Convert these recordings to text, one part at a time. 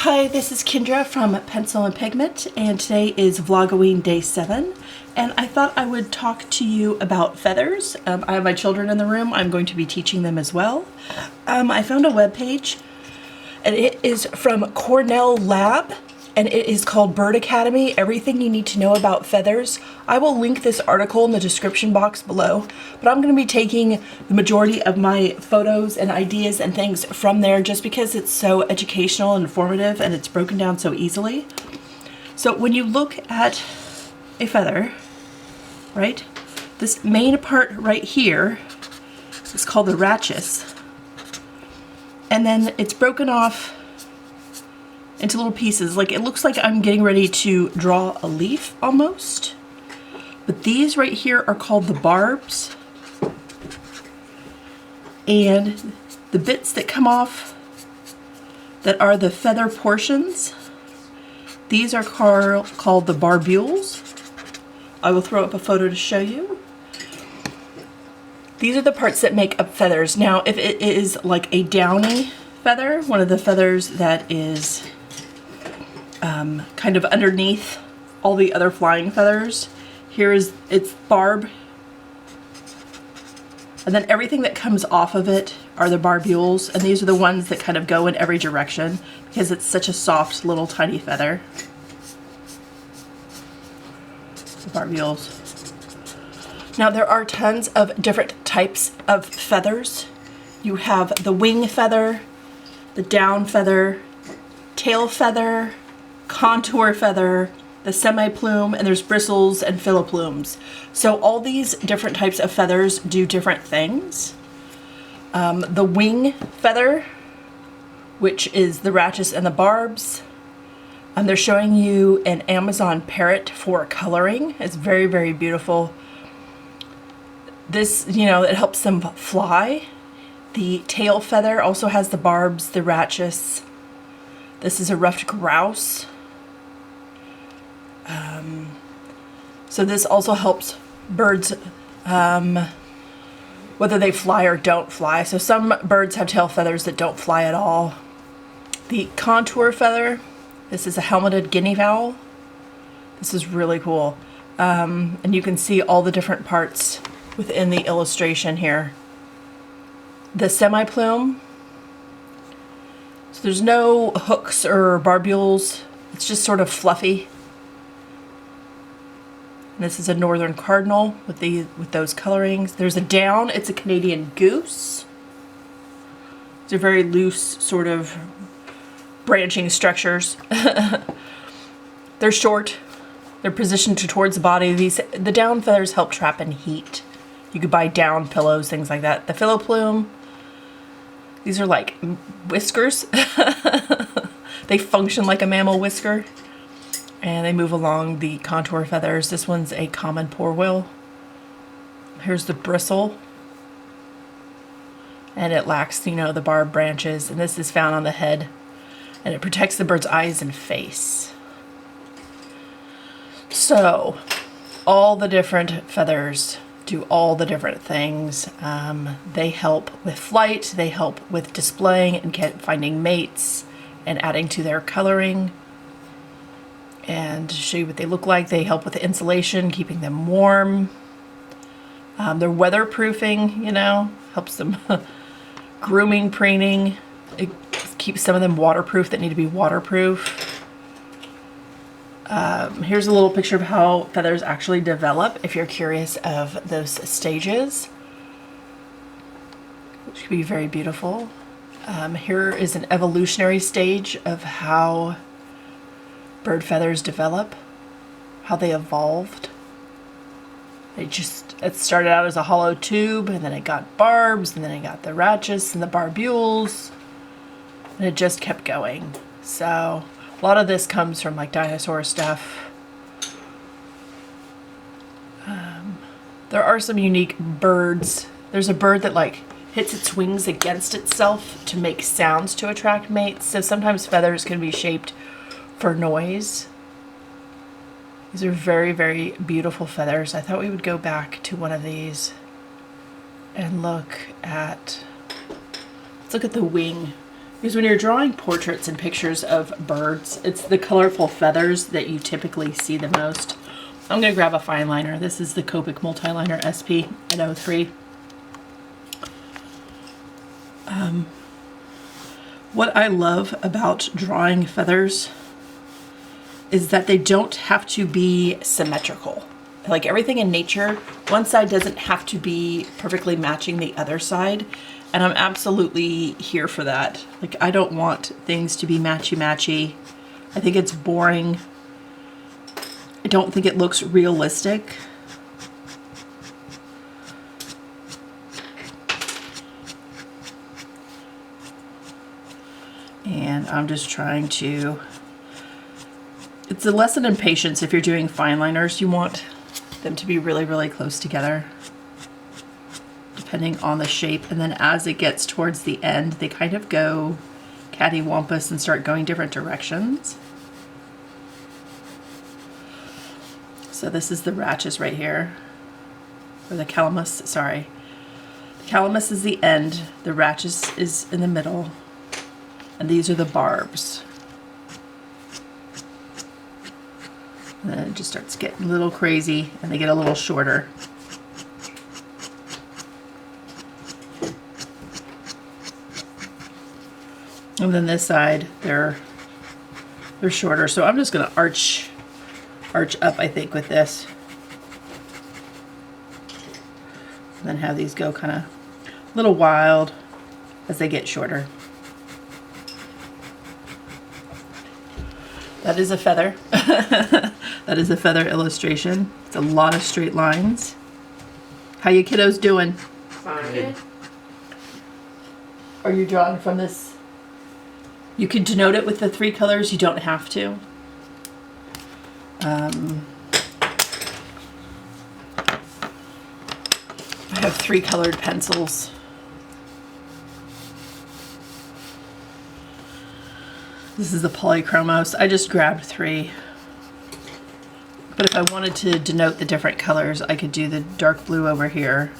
Hi, this is Kendra from Pencil and Pigment, and today is Vlogoween Day 7, and I thought I would talk to you about feathers. I have my children in the room. I'm going to be teaching them as well. I found a webpage, and it is from Cornell Lab, and it is called Bird Academy, Everything You Need to Know About Feathers. I will link this article in the description box below, but I'm going to be taking the majority of my photos and ideas and things from there just because it's so educational and informative and it's broken down so easily. So when you look at a feather, right, this main part right here is called the rachis, and then it's broken off into little pieces. Like, it looks like I'm getting ready to draw a leaf almost. But these right here are called the barbs. And the bits that come off that are the feather portions, these are called the barbules. I will throw up a photo to show you. These are the parts that make up feathers. Now, if it is like a downy feather, one of the feathers that is kind of underneath all the other flying feathers, here is its barb, and then everything that comes off of it are the barbules, and these are the ones that kind of go in every direction because it's such a soft little tiny feather. The barbules. Now there are tons of different types of feathers. You have the wing feather, the down feather, tail feather, contour feather, the semi-plume, and there's bristles and filiplumes. So all these different types of feathers do different things. The wing feather, which is the rachis and the barbs, and they're showing you an Amazon parrot for coloring. It's very, very beautiful. This, you know, it helps them fly. The tail feather also has the barbs, the rachis. This is a ruffed grouse. So this also helps birds, whether they fly or don't fly. So some birds have tail feathers that don't fly at all. The contour feather, this is a helmeted guinea fowl. This is really cool. And you can see all the different parts within the illustration here. The semi-plume, so there's no hooks or barbules. It's just sort of fluffy. And this is a northern cardinal with those colorings. There's a down. It's a Canadian goose. These are very loose sort of branching structures. They're short. They're positioned towards the body. The down feathers help trap in heat. You could buy down pillows, things like that. The filiplume, these are like whiskers. They function like a mammal whisker. And they move along the contour feathers. This one's a common porwheel. Here's the bristle. And it lacks, you know, the barb branches. And this is found on the head. And it protects the bird's eyes and face. So, all the different feathers do all the different things. They help with flight. They help with displaying and finding mates and adding to their coloring. And to show you what they look like, they help with insulation, keeping them warm. They're weatherproofing, you know, helps them grooming, preening. It keeps some of them waterproof that need to be waterproof. Here's a little picture of how feathers actually develop if you're curious of those stages, which can be very beautiful. Here is an evolutionary stage of how bird feathers develop, how they evolved. It started out as a hollow tube, and then it got barbs, and then it got the rachis and the barbules, and it just kept going. So a lot of this comes from like dinosaur stuff. There are some unique birds. There's a bird that like hits its wings against itself to make sounds to attract mates. So sometimes feathers can be shaped for noise. These are very, very beautiful feathers. I thought we would go back to one of these and look at, let's look at the wing. Because when you're drawing portraits and pictures of birds, it's the colorful feathers that you typically see the most. I'm going to grab a fine liner. This is the Copic Multiliner SP at 03. What I love about drawing feathers is that they don't have to be symmetrical. Like everything in nature, one side doesn't have to be perfectly matching the other side. And I'm absolutely here for that. Like, I don't want things to be matchy-matchy. I think it's boring. I don't think it looks realistic. And I'm just trying to... It's a lesson in patience if you're doing fine liners. You want them to be really, really close together, depending on the shape. And then as it gets towards the end, they kind of go cattywampus and start going different directions. So this is the rachis right here, or the calamus, sorry. The calamus is the end, the rachis is in the middle, and these are the barbs. And then it just starts getting a little crazy and they get a little shorter. And then this side, they're shorter. So I'm just gonna arch up, I think, with this. And then have these go kind of a little wild as they get shorter. That is a feather. That is a feather illustration. It's a lot of straight lines. How you kiddos doing? Fine. Are you drawing from this? You can denote it with the 3 colors. You don't have to. I have 3 colored pencils. This is the Polychromos. I just grabbed 3. But if I wanted to denote the different colors, I could do the dark blue over here.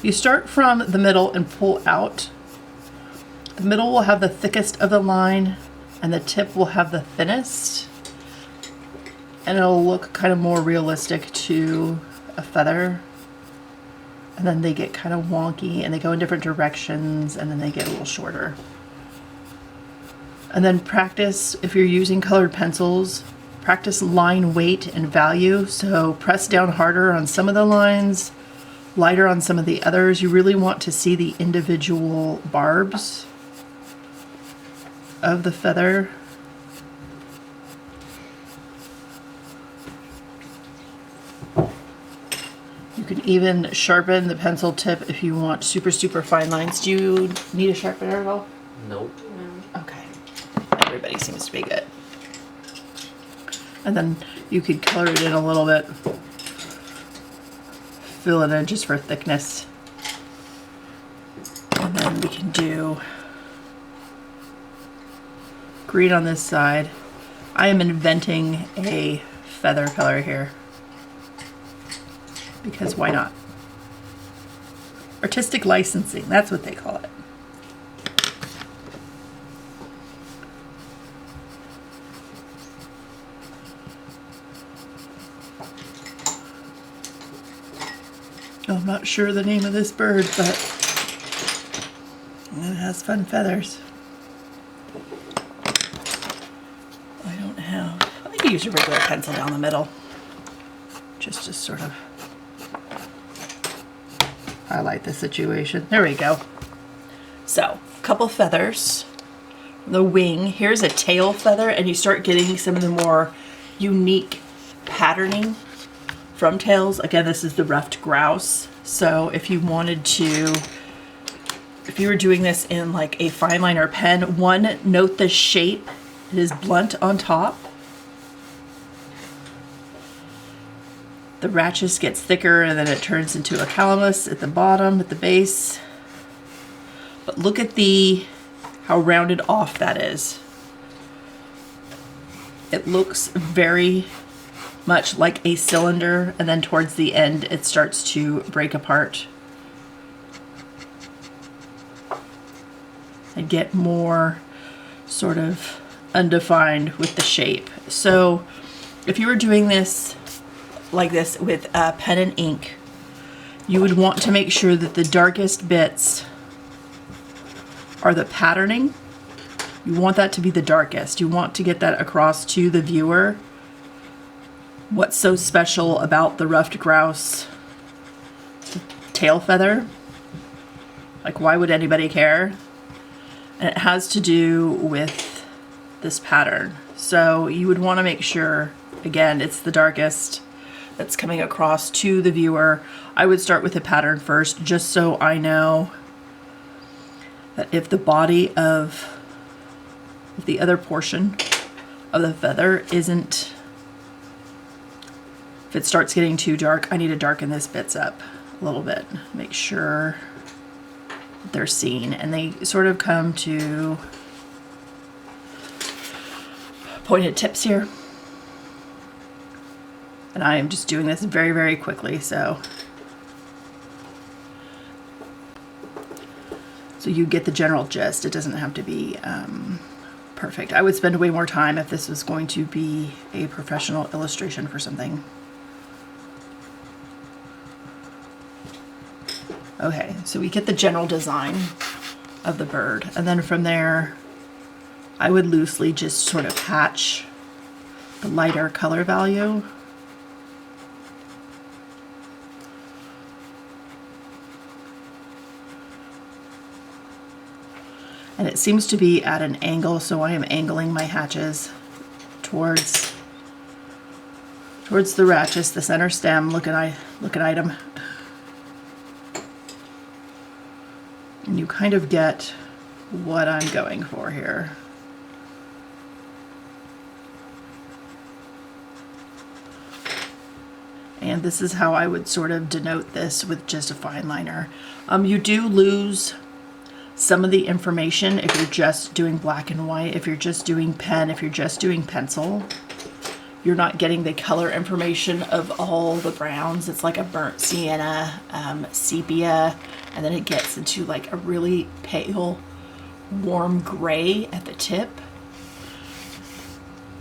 You start from the middle and pull out. The middle will have the thickest of the line, and the tip will have the thinnest. And it'll look kind of more realistic to a feather. And then they get kind of wonky, and they go in different directions, and then they get a little shorter. And then practice, if you're using colored pencils, practice line weight and value. So press down harder on some of the lines, lighter on some of the others. You really want to see the individual barbs of the feather. You can even sharpen the pencil tip if you want super, super fine lines. Do you need a sharpener at all? Nope. Okay. Everybody seems to be good. And then you could color it in a little bit. Fill it in just for thickness. And then we can do green on this side. I am inventing a feather color here, because why not? Artistic licensing, that's what they call it. I'm not sure the name of this bird, but it has fun feathers. I don't have... I think you use a regular pencil down the middle. Just to sort of highlight the situation. There we go. So, a couple feathers. The wing. Here's a tail feather, and you start getting some of the more unique patterning from tails. Again, this is the ruffed grouse. So if you wanted to, if you were doing this in like a fine liner pen, one, note the shape. It is blunt on top. The rachis gets thicker and then it turns into a calamus at the bottom, at the base. But look at how rounded off that is. It looks very much like a cylinder, and then towards the end it starts to break apart. I get more sort of undefined with the shape. So if you were doing this like this with pen and ink, you would want to make sure that the darkest bits are the patterning. You want that to be the darkest. You want to get that across to the viewer. What's so special about the ruffed grouse tail feather? Like, why would anybody care? And it has to do with this pattern. So you would want to make sure, again, it's the darkest that's coming across to the viewer. I would start with the pattern first, just so I know that if the body of the other portion of the feather isn't, if it starts getting too dark, I need to darken this bits up a little bit. Make sure they're seen, and they sort of come to pointed tips here. And I am just doing this very, very quickly, so you get the general gist. It doesn't have to be perfect. I would spend way more time if this was going to be a professional illustration for something. Okay, so we get the general design of the bird, and then from there I would loosely just sort of patch the lighter color value. And it seems to be at an angle, so I am angling my hatches towards the ratchets, the center stem. Look at item. And you kind of get what I'm going for here. And this is how I would sort of denote this with just a fine liner. You do lose some of the information if you're just doing black and white. If you're just doing pen, if you're just doing pencil, you're not getting the color information of all the browns. It's like a burnt sienna, sepia, and then it gets into like a really pale, warm gray at the tip.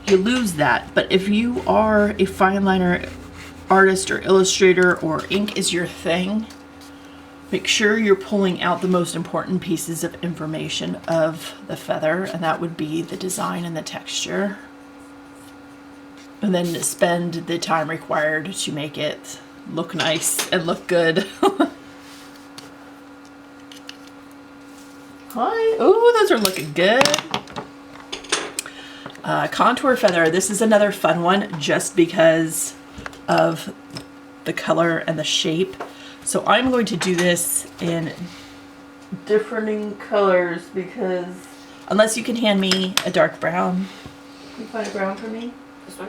You lose that, but if you are a fine liner artist or illustrator, or ink is your thing, make sure you're pulling out the most important pieces of information of the feather, and that would be the design and the texture. And then spend the time required to make it look nice and look good. Hi. Oh, those are looking good. Contour feather. This is another fun one just because of the color and the shape. So I'm going to do this in differing colors because unless you can hand me a dark brown. Can you find a brown for me? This one?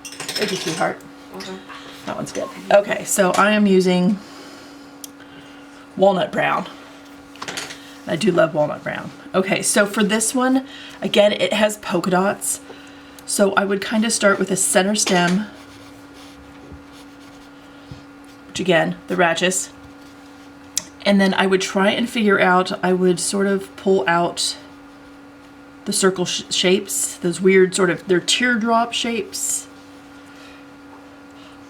Thank you, sweetheart. Okay. That one's good. Okay, so I am using walnut brown. I do love walnut brown. Okay, so for this one, again, it has polka dots. So I would kind of start with a center stem, which again, the ratchets. And then I would try and figure out, I would sort of pull out the circle shapes, those weird sort of, they're teardrop shapes.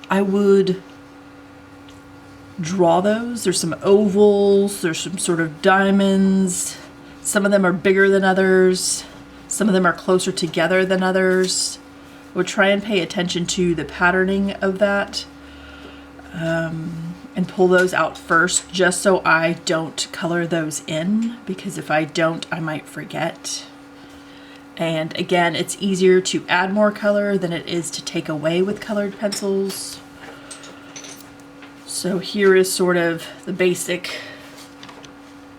I would draw those. There's some ovals, there's some sort of diamonds. Some of them are bigger than others. Some of them are closer together than others. I would try and pay attention to the patterning of that and pull those out first, just so I don't color those in, because if I don't, I might forget. And again, it's easier to add more color than it is to take away with colored pencils. So here is sort of the basic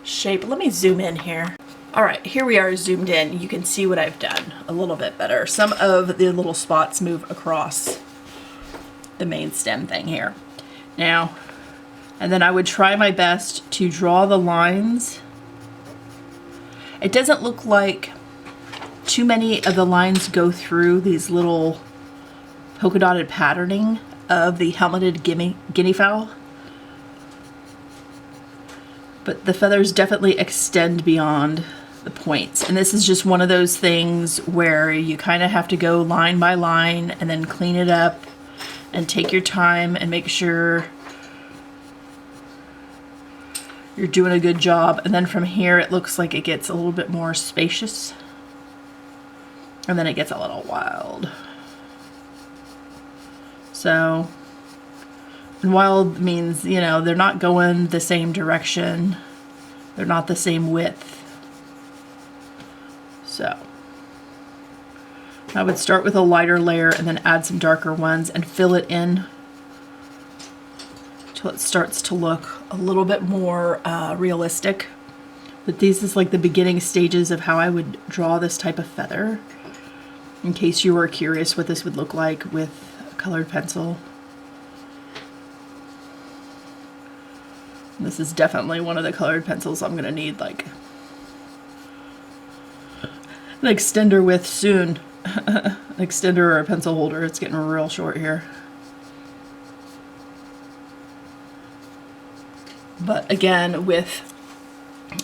shape. Let me zoom in here. All right, here we are zoomed in. You can see what I've done a little bit better. Some of the little spots move across the main stem thing here. Now, and then I would try my best to draw the lines. It doesn't look like too many of the lines go through these little polka dotted patterning of the helmeted guinea fowl. But the feathers definitely extend beyond the points. And this is just one of those things where you kind of have to go line by line and then clean it up and take your time and make sure you're doing a good job. And then from here it looks like it gets a little bit more spacious, and then it gets a little wild. So, and wild means, you know, they're not going the same direction, they're not the same width. So I would start with a lighter layer and then add some darker ones and fill it in till it starts to look a little bit more realistic. But these is like the beginning stages of how I would draw this type of feather, in case you were curious what this would look like with a colored pencil. This is definitely one of the colored pencils I'm gonna need like an extender with soon. An extender or a pencil holder. It's getting real short here. But again, with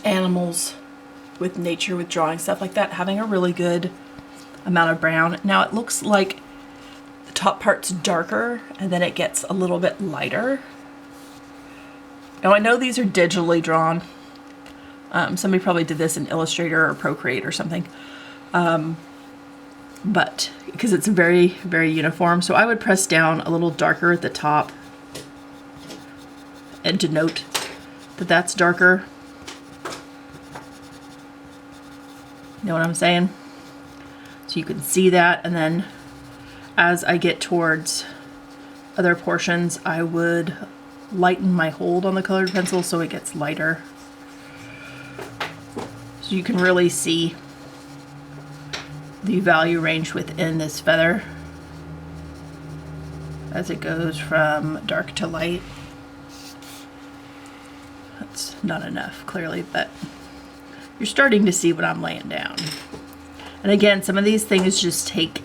animals, with nature, with drawing, stuff like that, having a really good amount of brown. Now it looks like the top part's darker and then it gets a little bit lighter. Now I know these are digitally drawn. Somebody probably did this in Illustrator or Procreate or something. But because it's very, very uniform. So I would press down a little darker at the top and denote that that's darker. You know what I'm saying? So you can see that, and then as I get towards other portions, I would lighten my hold on the colored pencil so it gets lighter. So you can really see the value range within this feather as it goes from dark to light. That's not enough, clearly, but you're starting to see what I'm laying down. And again, some of these things just take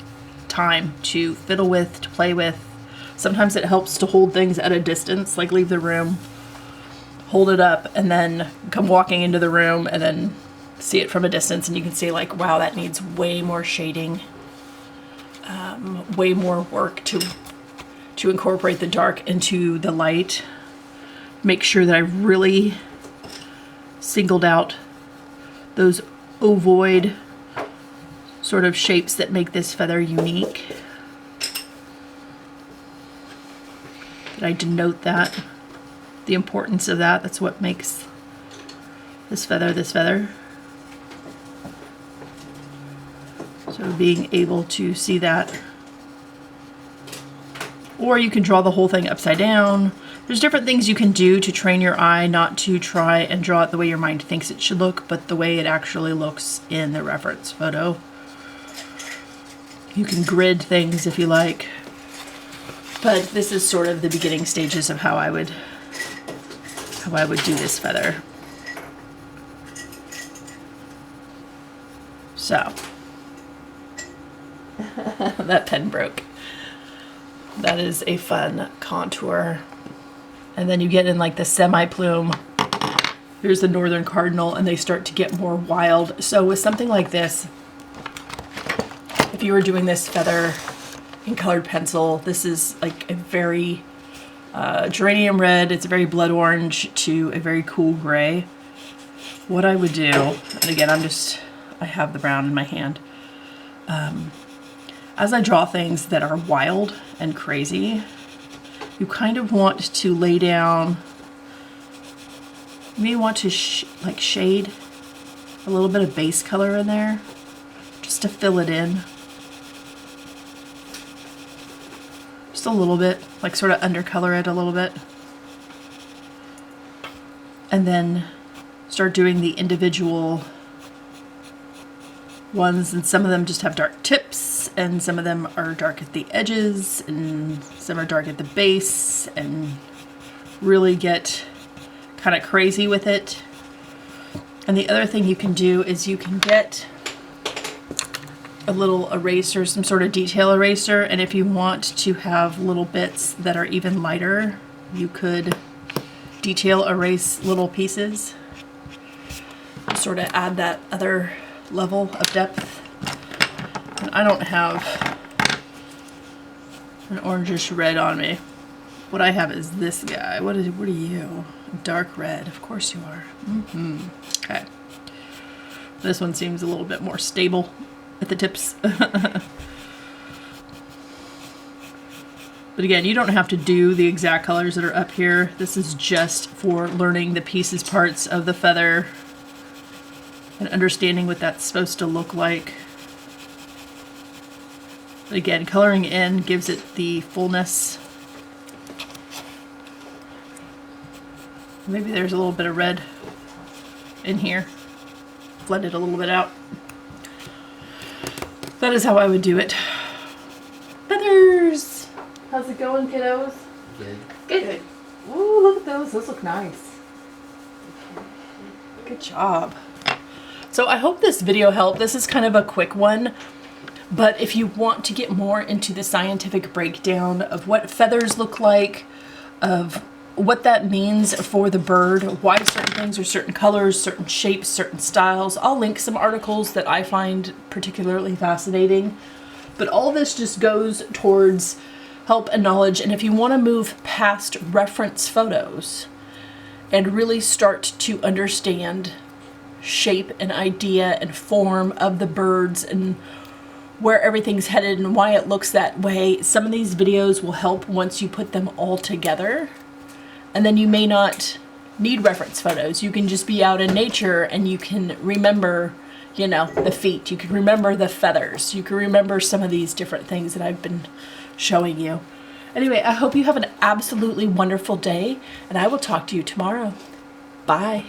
time to fiddle with, to play with. Sometimes it helps to hold things at a distance, like leave the room, hold it up, and then come walking into the room and then see it from a distance, and you can see like, wow, that needs way more shading, way more work to incorporate the dark into the light. Make sure that I really singled out those ovoid sort of shapes that make this feather unique. That I denote that, the importance of that. That's what makes this feather this feather. So being able to see that. Or you can draw the whole thing upside down. There's different things you can do to train your eye not to try and draw it the way your mind thinks it should look, but the way it actually looks in the reference photo. You can grid things if you like, but this is sort of the beginning stages of how I would do this feather. So that pen broke. That is a fun contour. And then you get in like the semi-plume. Here's the northern cardinal, and they start to get more wild. So with something like this, if you were doing this feather in colored pencil, this is like a very geranium red. It's a very blood orange to a very cool gray. What I would do, and again, I have the brown in my hand. As I draw things that are wild and crazy, you kind of want to lay down, you may want to like shade a little bit of base color in there just to fill it in. Just a little bit, like sort of undercolor it a little bit. And then start doing the individual ones, and some of them just have dark tips, and some of them are dark at the edges, and some are dark at the base, and really get kind of crazy with it. And the other thing you can do is you can get a little eraser, some sort of detail eraser, and if you want to have little bits that are even lighter, you could detail erase little pieces. sort of add that other level of depth. And I don't have an orangish red on me. What I have is this guy. What are you? Dark red. Of course you are. Okay. This one seems a little bit more stable at the tips. But again, you don't have to do the exact colors that are up here. This is just for learning the pieces, parts of the feather and understanding what that's supposed to look like. But again, coloring in gives it the fullness. Maybe there's a little bit of red in here. Blend it a little bit out. That is how I would do it. Feathers! How's it going, kiddos? Good. Good. Ooh, look at those. Those look nice. Good job. So I hope this video helped. This is kind of a quick one, but if you want to get more into the scientific breakdown of what feathers look like, of what that means for the bird, why certain things are certain colors, certain shapes, certain styles, I'll link some articles that I find particularly fascinating. But all this just goes towards help and knowledge, and if you want to move past reference photos and really start to understand shape and idea and form of the birds and where everything's headed and why it looks that way, some of these videos will help once you put them all together. And then you may not need reference photos. You can just be out in nature and you can remember, you know, the feet. You can remember the feathers. You can remember some of these different things that I've been showing you. Anyway, I hope you have an absolutely wonderful day, and I will talk to you tomorrow. Bye.